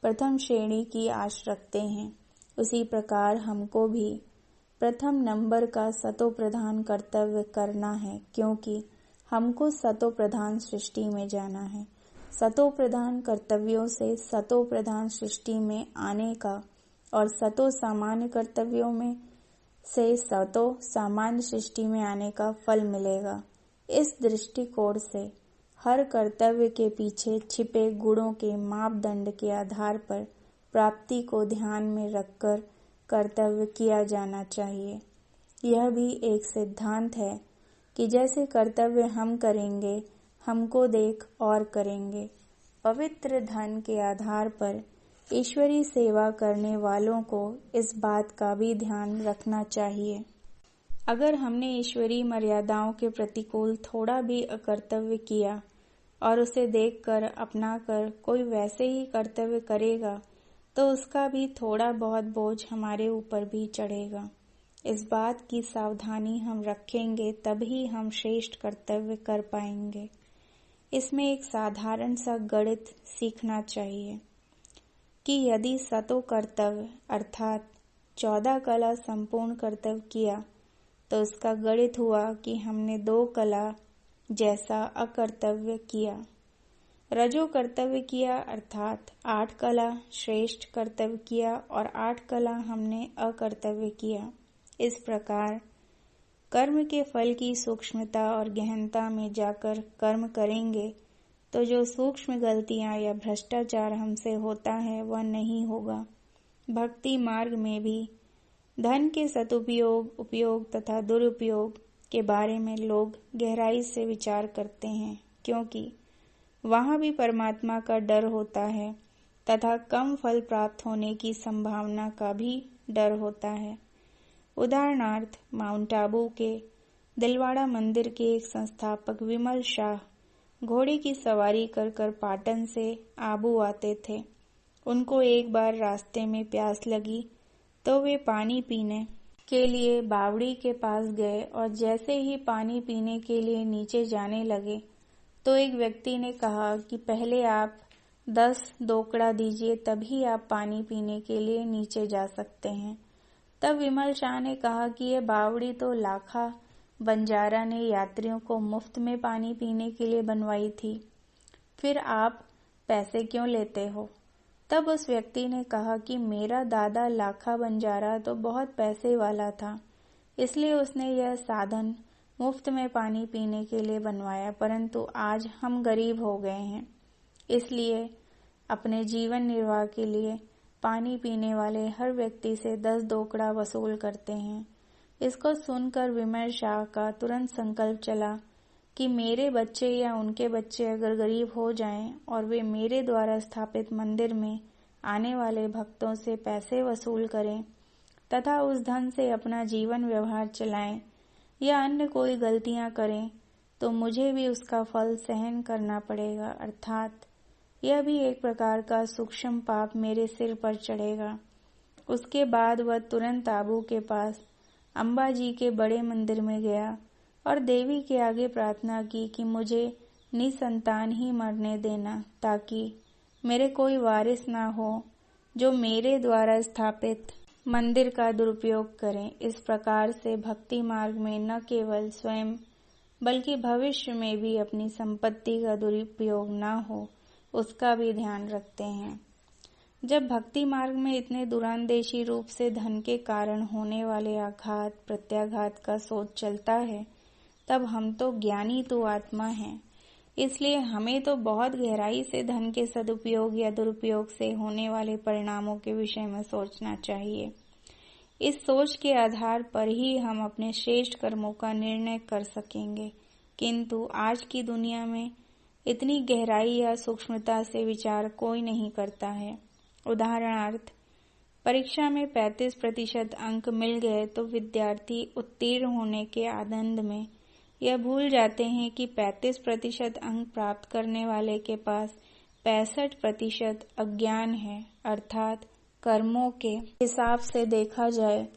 A: प्रथम श्रेणी की आश रखते हैं, उसी प्रकार हमको भी प्रथम नंबर का सतो प्रधान कर्तव्य करना है, क्योंकि हमको सतो प्रधान सृष्टि में जाना है। सतो प्रधान कर्तव्यों से सतो प्रधान सृष्टि में आने का और सतो सामान्य कर्तव्यों में से सतो सामान्य सृष्टि में आने का फल मिलेगा। इस दृष्टिकोण से हर कर्तव्य के पीछे छिपे गुणों के मापदंड के आधार पर प्राप्ति को ध्यान में रखकर कर्तव्य किया जाना चाहिए। यह भी एक सिद्धांत है कि जैसे कर्तव्य हम करेंगे, हमको देख और करेंगे। पवित्र धन के आधार पर ईश्वरी सेवा करने वालों को इस बात का भी ध्यान रखना चाहिए। अगर हमने ईश्वरी मर्यादाओं के प्रतिकूल थोड़ा भी अकर्तव्य किया और उसे देखकर अपनाकर कोई वैसे ही कर्तव्य करेगा तो उसका भी थोड़ा बहुत बोझ हमारे ऊपर भी चढ़ेगा। इस बात की सावधानी हम रखेंगे तभी हम श्रेष्ठ कर्तव्य कर पाएंगे। इसमें एक साधारण सा गणित सीखना चाहिए कि यदि सतो कर्तव्य अर्थात 14 कला संपूर्ण कर्तव्य किया तो उसका गणित हुआ कि हमने 2 कला जैसा अकर्तव्य किया। रजो कर्तव्य किया अर्थात 8 कला श्रेष्ठ कर्तव्य किया और 8 कला हमने अकर्तव्य किया। इस प्रकार कर्म के फल की सूक्ष्मता और गहनता में जाकर कर्म करेंगे तो जो सूक्ष्म गलतियां या भ्रष्टाचार हमसे होता है वह नहीं होगा। भक्ति मार्ग में भी धन के सदुपयोग, उपयोग तथा दुरुपयोग के बारे में लोग गहराई से विचार करते हैं, क्योंकि वहां भी परमात्मा का डर होता है तथा कम फल प्राप्त होने की संभावना का भी डर होता है। उदाहरणार्थ, माउंट आबू के दिलवाड़ा मंदिर के एक संस्थापक विमल शाह घोड़े की सवारी कर पाटन से आबू आते थे। उनको एक बार रास्ते में प्यास लगी तो वे पानी पीने के लिए बावड़ी के पास गए और जैसे ही पानी पीने के लिए नीचे जाने लगे तो एक व्यक्ति ने कहा कि पहले आप 10 दोकड़ा दीजिए, तभी आप पानी पीने के लिए नीचे जा सकते हैं। तब विमल शाह ने कहा कि यह बावड़ी तो लाखा बंजारा ने यात्रियों को मुफ्त में पानी पीने के लिए बनवाई थी, फिर आप पैसे क्यों लेते हो? तब उस व्यक्ति ने कहा कि मेरा दादा लाखा बंजारा तो बहुत पैसे वाला था, इसलिए उसने यह साधन मुफ्त में पानी पीने के लिए बनवाया, परंतु आज हम गरीब हो गए हैं, इसलिए अपने जीवन निर्वाह के लिए पानी पीने वाले हर व्यक्ति से 10 दोकड़ा वसूल करते हैं। इसको सुनकर विमल शाह का तुरंत संकल्प चला कि मेरे बच्चे या उनके बच्चे अगर गरीब हो जाएं और वे मेरे द्वारा स्थापित मंदिर में आने वाले भक्तों से पैसे वसूल करें तथा उस धन से अपना जीवन व्यवहार चलाएं या अन्य कोई गलतियां करें तो मुझे भी उसका फल सहन करना पड़ेगा, अर्थात यह भी एक प्रकार का सूक्ष्म पाप मेरे सिर पर चढ़ेगा। उसके बाद वह तुरंत आबू के पास अम्बा जी के बड़े मंदिर में गया और देवी के आगे प्रार्थना की कि मुझे निसंतान ही मरने देना, ताकि मेरे कोई वारिस ना हो जो मेरे द्वारा स्थापित मंदिर का दुरुपयोग करें। इस प्रकार से भक्ति मार्ग में न केवल स्वयं बल्कि भविष्य में भी अपनी संपत्ति का दुरुपयोग न हो, उसका भी ध्यान रखते हैं। जब भक्ति मार्ग में इतने दुरांदेशी रूप से धन के कारण होने वाले आघात प्रत्याघात का सोच चलता है, तब हम तो ज्ञानी तो आत्मा हैं, इसलिए हमें तो बहुत गहराई से धन के सदुपयोग या दुरुपयोग से होने वाले परिणामों के विषय में सोचना चाहिए। इस सोच के आधार पर ही हम अपने श्रेष्ठ कर्मों का निर्णय कर सकेंगे, किंतु आज की दुनिया में इतनी गहराई या सूक्ष्मता से विचार कोई नहीं करता है। उदाहरणार्थ, परीक्षा में 35% अंक मिल गए तो विद्यार्थी उत्तीर्ण होने के आनंद में यह भूल जाते हैं कि 35% अंक प्राप्त करने वाले के पास 65% अज्ञान है, अर्थात कर्मों के हिसाब से देखा जाए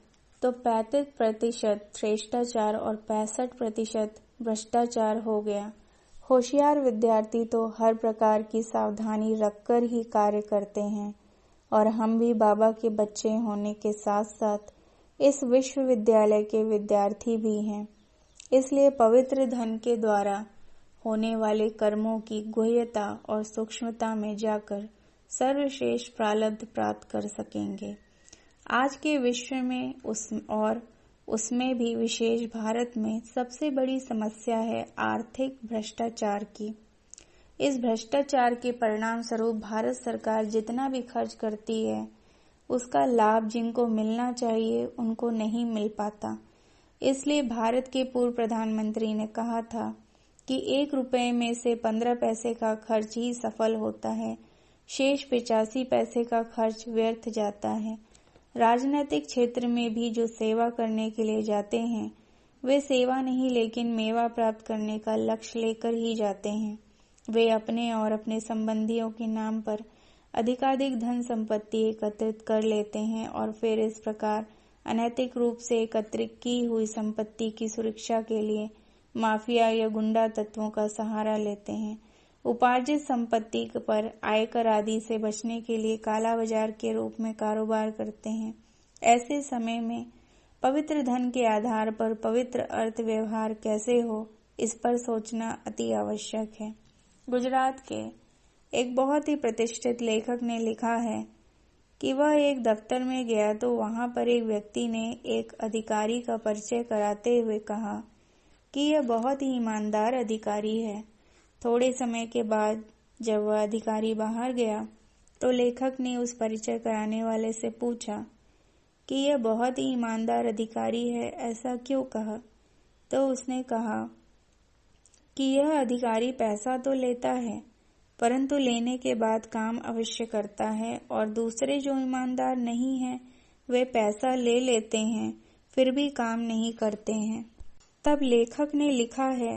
A: तो 35% श्रेष्ठाचार और 65% भ्रष्टाचार हो गया। होशियार विद्यार्थी तो हर प्रकार की सावधानी रखकर ही कार्य करते हैं और हम भी बाबा के बच्चे होने के साथ साथ इस विश्वविद्यालय के विद्यार्थी भी हैं। इसलिए पवित्र धन के द्वारा होने वाले कर्मों की गुह्यता और सूक्ष्मता में जाकर सर्वश्रेष्ठ प्रारब्ध प्राप्त कर सकेंगे। आज के विश्व में उसमें भी विशेष भारत में सबसे बड़ी समस्या है आर्थिक भ्रष्टाचार की। इस भ्रष्टाचार के परिणाम स्वरूप भारत सरकार जितना भी खर्च करती है, उसका लाभ जिनको मिलना चाहिए उनको नहीं मिल पाता। इसलिए भारत के पूर्व प्रधानमंत्री ने कहा था कि 1 रुपये में से 15 पैसे का खर्च ही सफल होता है, शेष 85 पैसे का खर्च व्यर्थ जाता है। राजनीतिक क्षेत्र में भी जो सेवा करने के लिए जाते हैं, वे सेवा नहीं लेकिन मेवा प्राप्त करने का लक्ष्य लेकर ही जाते हैं। वे अपने और अपने संबंधियों के नाम पर अधिकाधिक धन संपत्ति एकत्रित कर लेते हैं और फिर इस प्रकार अनैतिक रूप से एकत्रित की हुई संपत्ति की सुरक्षा के लिए माफिया या गुंडा तत्वों का सहारा लेते हैं। उपार्जित संपत्ति पर आयकर आदि से बचने के लिए काला बाजार के रूप में कारोबार करते हैं। ऐसे समय में पवित्र धन के आधार पर पवित्र अर्थ व्यवहार कैसे हो, इस पर सोचना अति आवश्यक है। गुजरात के एक बहुत ही प्रतिष्ठित लेखक ने लिखा है कि वह एक दफ्तर में गया तो वहां पर एक व्यक्ति ने एक अधिकारी का परिचय कराते हुए कहा कि यह बहुत ही ईमानदार अधिकारी है। थोड़े समय के बाद जब वह अधिकारी बाहर गया तो लेखक ने उस परिचय कराने वाले से पूछा कि यह बहुत ही ईमानदार अधिकारी है, ऐसा क्यों कहा? तो उसने कहा कि यह अधिकारी पैसा तो लेता है परंतु लेने के बाद काम अवश्य करता है, और दूसरे जो ईमानदार नहीं हैं वे पैसा ले लेते हैं फिर भी काम नहीं करते हैं। तब लेखक ने लिखा है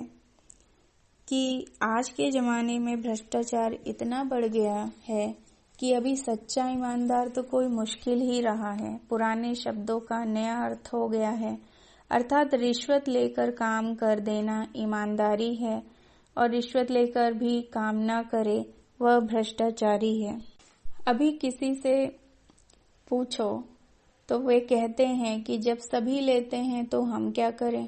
A: कि आज के जमाने में भ्रष्टाचार इतना बढ़ गया है कि अभी सच्चा ईमानदार तो कोई मुश्किल ही रहा है। पुराने शब्दों का नया अर्थ हो गया है, अर्थात रिश्वत लेकर काम कर देना ईमानदारी है और रिश्वत लेकर भी काम न करे वह भ्रष्टाचारी है। अभी किसी से पूछो तो वे कहते हैं कि जब सभी लेते हैं तो हम क्या करें।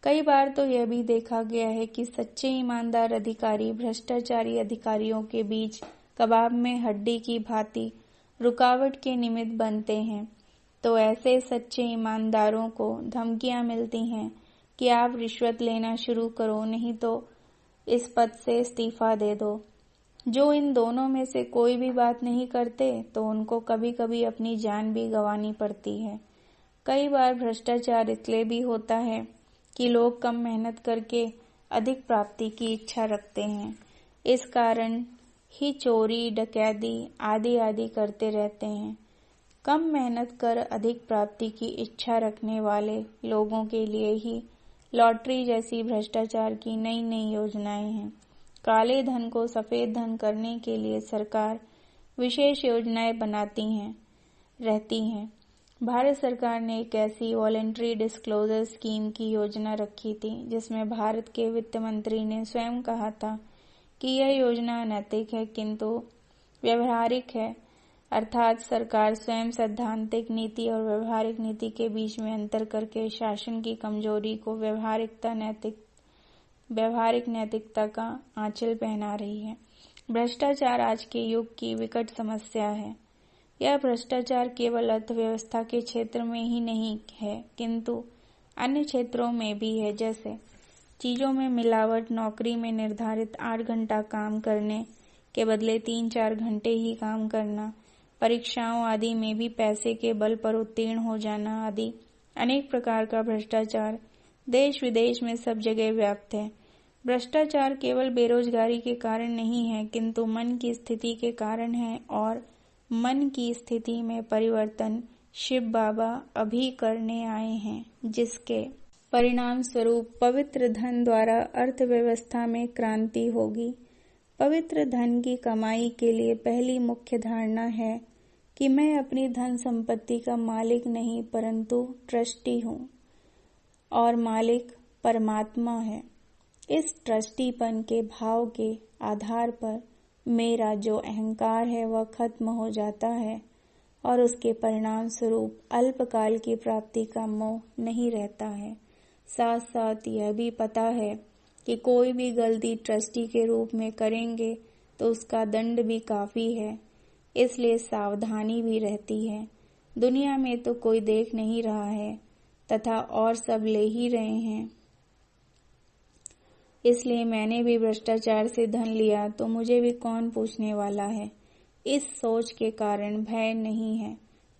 A: कई बार तो यह भी देखा गया है कि सच्चे ईमानदार अधिकारी भ्रष्टाचारी अधिकारियों के बीच कबाब में हड्डी की भांति रुकावट के निमित्त बनते हैं। तो ऐसे सच्चे ईमानदारों को धमकियां मिलती हैं कि आप रिश्वत लेना शुरू करो, नहीं तो इस पद से इस्तीफा दे दो। जो इन दोनों में से कोई भी बात नहीं करते तो उनको कभी कभी अपनी जान भी गंवानी पड़ती है। कई बार भ्रष्टाचार इसलिए भी होता है कि लोग कम मेहनत करके अधिक प्राप्ति की इच्छा रखते हैं। इस कारण ही चोरी, डकैती आदि करते रहते हैं। कम मेहनत कर अधिक प्राप्ति की इच्छा रखने वाले लोगों के लिए ही लॉटरी जैसी भ्रष्टाचार की नई नई योजनाएं हैं। काले धन को सफेद धन करने के लिए सरकार विशेष योजनाएं बनाती रहती हैं। भारत सरकार ने एक ऐसी वॉलंटरी डिस्क्लोजर स्कीम की योजना रखी थी जिसमें भारत के वित्त मंत्री ने स्वयं कहा था कि यह योजना अनैतिक है किंतु व्यवहारिक है, अर्थात सरकार स्वयं सैद्धांतिक नीति और व्यवहारिक नीति के बीच में अंतर करके शासन की कमजोरी को व्यवहारिक नैतिकता का आंचल पहना रही है। भ्रष्टाचार आज के युग की विकट समस्या है। यह भ्रष्टाचार केवल अर्थव्यवस्था के क्षेत्र में ही नहीं है किंतु अन्य क्षेत्रों में भी है, जैसे चीजों में मिलावट, नौकरी में निर्धारित 8 घंटा काम करने के बदले 3-4 घंटे ही काम करना, परीक्षाओं आदि में भी पैसे के बल पर उत्तीर्ण हो जाना आदि अनेक प्रकार का भ्रष्टाचार देश विदेश में सब जगह व्याप्त है। भ्रष्टाचार केवल बेरोजगारी के कारण नहीं है किंतु मन की स्थिति के कारण है, और मन की स्थिति में परिवर्तन शिव बाबा अभी करने आए हैं, जिसके परिणाम स्वरूप पवित्र धन द्वारा अर्थव्यवस्था में क्रांति होगी। पवित्र धन की कमाई के लिए पहली मुख्य धारणा है कि मैं अपनी धन संपत्ति का मालिक नहीं परंतु ट्रस्टी हूँ और मालिक परमात्मा है। इस ट्रस्टीपन के भाव के आधार पर मेरा जो अहंकार है वह खत्म हो जाता है और उसके परिणाम स्वरूप अल्पकाल की प्राप्ति का मोह नहीं रहता है। साथ साथ यह भी पता है कि कोई भी गलती ट्रस्टी के रूप में करेंगे तो उसका दंड भी काफी है, इसलिए सावधानी भी रहती है। दुनिया में तो कोई देख नहीं रहा है तथा और सब ले ही रहे हैं, इसलिए मैंने भी भ्रष्टाचार से धन लिया तो मुझे भी कौन पूछने वाला है। इस सोच के कारण भय नहीं है।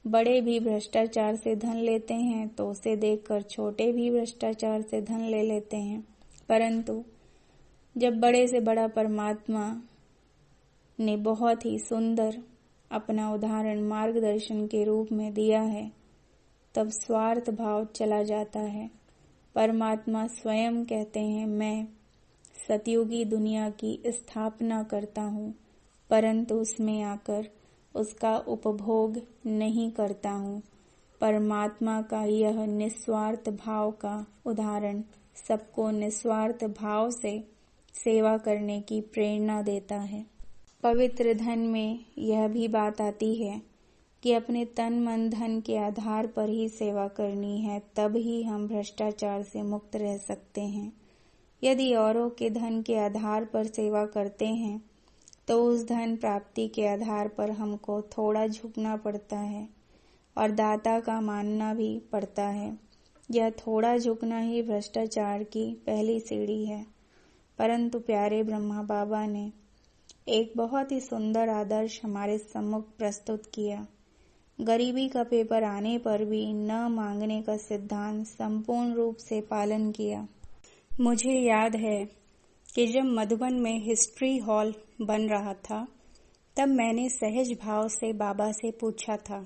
A: बड़े भी भ्रष्टाचार से धन लेते हैं तो उसे देखकर छोटे भी भ्रष्टाचार से धन ले लेते हैं, परंतु जब बड़े से बड़ा परमात्मा ने बहुत ही सुंदर अपना उदाहरण मार्गदर्शन के रूप में दिया है तब स्वार्थ भाव चला जाता है। परमात्मा स्वयं कहते हैं, मैं सतयुगी दुनिया की स्थापना करता हूँ परंतु उसमें आकर उसका उपभोग नहीं करता हूँ। परमात्मा का यह निस्वार्थ भाव का उदाहरण सबको निस्वार्थ भाव से सेवा करने की प्रेरणा देता है। पवित्र धन में यह भी बात आती है कि अपने तन मन धन के आधार पर ही सेवा करनी है, तब ही हम भ्रष्टाचार से मुक्त रह सकते हैं। यदि औरों के धन के आधार पर सेवा करते हैं तो उस धन प्राप्ति के आधार पर हमको थोड़ा झुकना पड़ता है और दाता का मानना भी पड़ता है। यह थोड़ा झुकना ही भ्रष्टाचार की पहली सीढ़ी है। परंतु प्यारे ब्रह्मा बाबा ने एक बहुत ही सुंदर आदर्श हमारे सम्मुख प्रस्तुत किया। गरीबी का पेपर आने पर भी न मांगने का सिद्धांत संपूर्ण रूप से पालन किया। मुझे याद है कि जब मधुबन में हिस्ट्री हॉल बन रहा था, तब मैंने सहज भाव से बाबा से पूछा था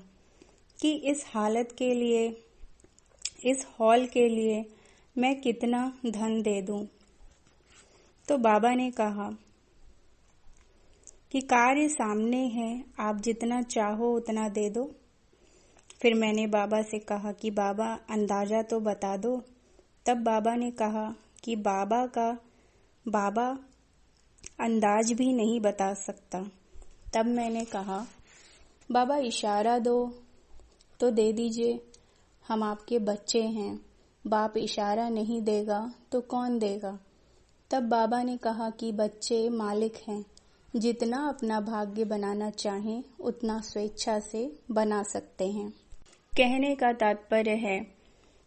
A: कि इस हॉल के लिए मैं कितना धन दे दूं। तो बाबा ने कहा कि कार्य सामने है, आप जितना चाहो उतना दे दो। फिर मैंने बाबा से कहा कि बाबा अंदाजा तो बता दो। तब बाबा ने कहा कि बाबा अंदाज भी नहीं बता सकता। तब मैंने कहा बाबा इशारा दो तो दे दीजिए, हम आपके बच्चे हैं, बाप इशारा नहीं देगा तो कौन देगा। तब बाबा ने कहा कि बच्चे मालिक हैं, जितना अपना भाग्य बनाना चाहें उतना स्वेच्छा से बना सकते हैं। कहने का तात्पर्य है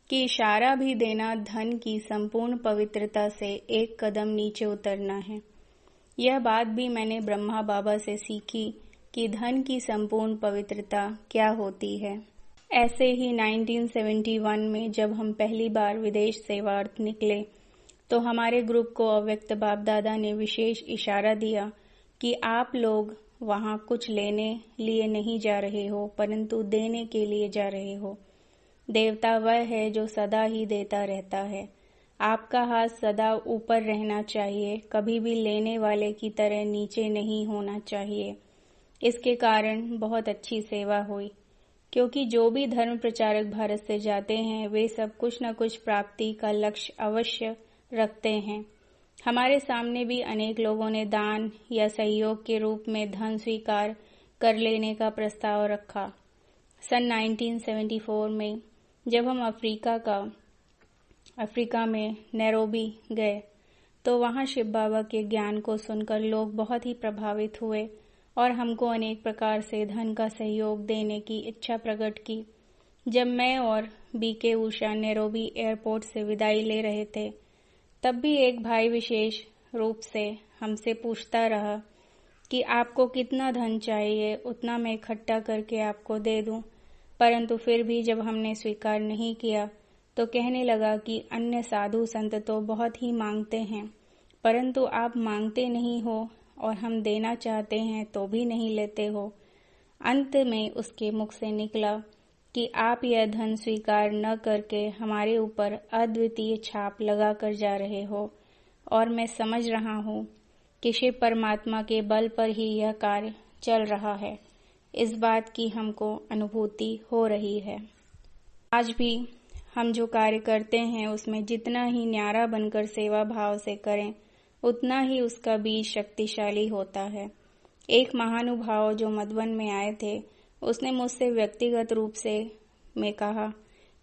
A: कि इशारा भी देना धन की संपूर्ण पवित्रता से एक कदम नीचे उतरना है। यह बात भी मैंने ब्रह्मा बाबा से सीखी कि धन की संपूर्ण पवित्रता क्या होती है। ऐसे ही 1971 में जब हम पहली बार विदेश सेवार्थ निकले, तो हमारे ग्रुप को अव्यक्त बाप दादा ने विशेष इशारा दिया कि आप लोग वहां कुछ लेने लिए नहीं जा रहे हो, परंतु देने के लिए जा रहे हो। देवता वह है जो सदा ही देता रहता है। आपका हाथ सदा ऊपर रहना चाहिए, कभी भी लेने वाले की तरह नीचे नहीं होना चाहिए। इसके कारण बहुत अच्छी सेवा हुई, क्योंकि जो भी धर्म प्रचारक भारत से जाते हैं वे सब कुछ न कुछ प्राप्ति का लक्ष्य अवश्य रखते हैं। हमारे सामने भी अनेक लोगों ने दान या सहयोग के रूप में धन स्वीकार कर लेने का प्रस्ताव रखा। सन 1974 में जब हम अफ्रीका में नैरोबी गए, तो वहां शिव बाबा के ज्ञान को सुनकर लोग बहुत ही प्रभावित हुए और हमको अनेक प्रकार से धन का सहयोग देने की इच्छा प्रकट की। जब मैं और बीके उषा नैरोबी एयरपोर्ट से विदाई ले रहे थे, तब भी एक भाई विशेष रूप से हमसे पूछता रहा कि आपको कितना धन चाहिए, उतना मैं इकट्ठा करके आपको दे दूं। परंतु फिर भी जब हमने स्वीकार नहीं किया, तो कहने लगा कि अन्य साधु संत तो बहुत ही मांगते हैं, परंतु आप मांगते नहीं हो और हम देना चाहते हैं तो भी नहीं लेते हो। अंत में उसके मुख से निकला कि आप यह धन स्वीकार न करके हमारे ऊपर अद्वितीय छाप लगा कर जा रहे हो, और मैं समझ रहा हूँ कि शिव परमात्मा के बल पर ही यह कार्य चल रहा है। इस बात की हमको अनुभूति हो रही है। आज भी हम जो कार्य करते हैं उसमें जितना ही न्यारा बनकर सेवा भाव से करें, उतना ही उसका बीज शक्तिशाली होता है। एक महानुभाव जो मधुबन में आए थे, उसने मुझसे व्यक्तिगत रूप से में कहा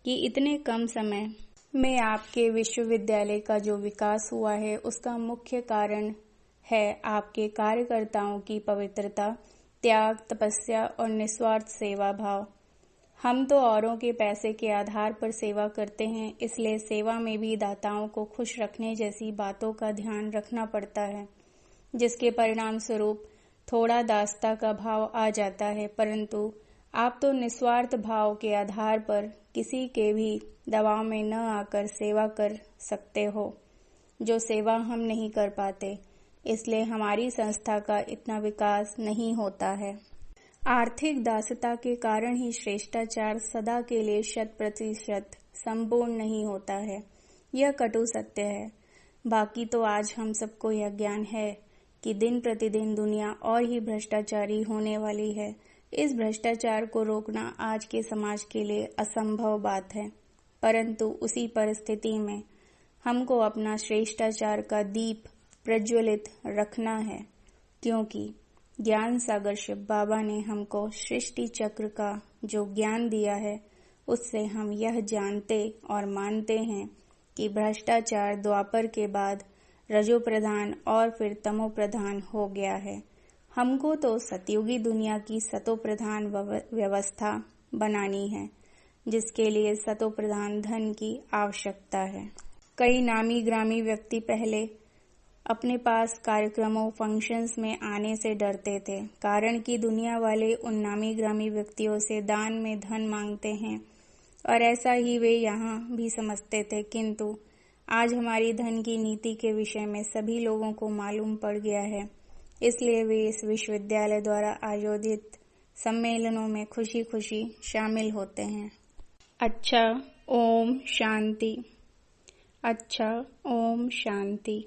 A: कि इतने कम समय में आपके विश्वविद्यालय का जो विकास हुआ है, उसका मुख्य कारण है आपके कार्यकर्ताओं की पवित्रता, त्याग, तपस्या और निस्वार्थ सेवा भाव। हम तो औरों के पैसे के आधार पर सेवा करते हैं, इसलिए सेवा में भी दाताओं को खुश रखने जैसी बातों का ध्यान रखना पड़ता है, जिसके परिणाम स्वरूप थोड़ा दास्ता का भाव आ जाता है। परंतु आप तो निस्वार्थ भाव के आधार पर किसी के भी दबाव में न आकर सेवा कर सकते हो, जो सेवा हम नहीं कर पाते। इसलिए हमारी संस्था का इतना विकास नहीं होता है। आर्थिक दासता के कारण ही श्रेष्ठाचार सदा के लिए 100% संपूर्ण नहीं होता है। यह कटु सत्य है। बाकी तो आज हम सबको यह ज्ञान है कि दिन प्रतिदिन दुनिया और ही भ्रष्टाचारी होने वाली है। इस भ्रष्टाचार को रोकना आज के समाज के लिए असंभव बात है, परंतु उसी परिस्थिति में हमको अपना श्रेष्ठाचार का दीप प्रज्वलित रखना है, क्योंकि ज्ञान सागर शिव बाबा ने हमको सृष्टि चक्र का जो ज्ञान दिया है, उससे हम यह जानते और मानते हैं कि भ्रष्टाचार द्वापर के बाद रजो प्रधान और फिर तमो प्रधान हो गया है। हमको तो सतयुगी दुनिया की सतो प्रधान व्यवस्था बनानी है, जिसके लिए सतो प्रधान धन की आवश्यकता है। कई नामी ग्रामी व्यक्ति पहले अपने पास कार्यक्रमों फंक्शंस में आने से डरते थे, कारण कि दुनिया वाले उन नामी ग्रामी व्यक्तियों से दान में धन मांगते हैं और ऐसा ही वे यहाँ भी समझते थे। किंतु आज हमारी धन की नीति के विषय में सभी लोगों को मालूम पड़ गया है, इसलिए वे इस विश्वविद्यालय द्वारा आयोजित सम्मेलनों में खुशी खुशी शामिल होते हैं। अच्छा, ओम शांति। अच्छा, ओम शांति।